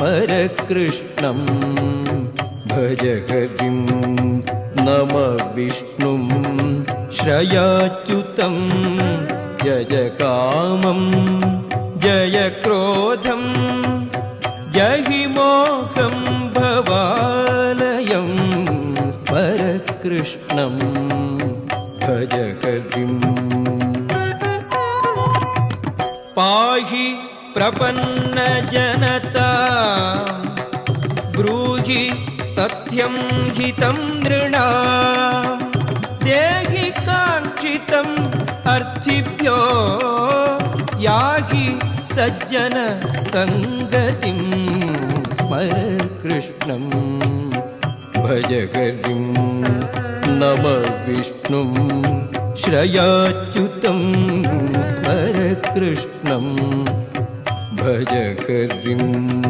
स्मर कृष्णं भज हरिं नम विष्णुं श्रयाच्युतं जय कामं जय क्रोधं जहि मोहं भवालयं स्मर कृष्णं भज हरिं पाहि प्रपन्नजनता ब्रूहि तथ्यं हितं नृणां देहि काङ्क्षितम् अर्थिभ्यो याहि सज्जन संगतिं स्मर कृष्णं भज हरिं नम विष्णुं श्रयाच्युतं स्मर कृष्णं भज हरिं।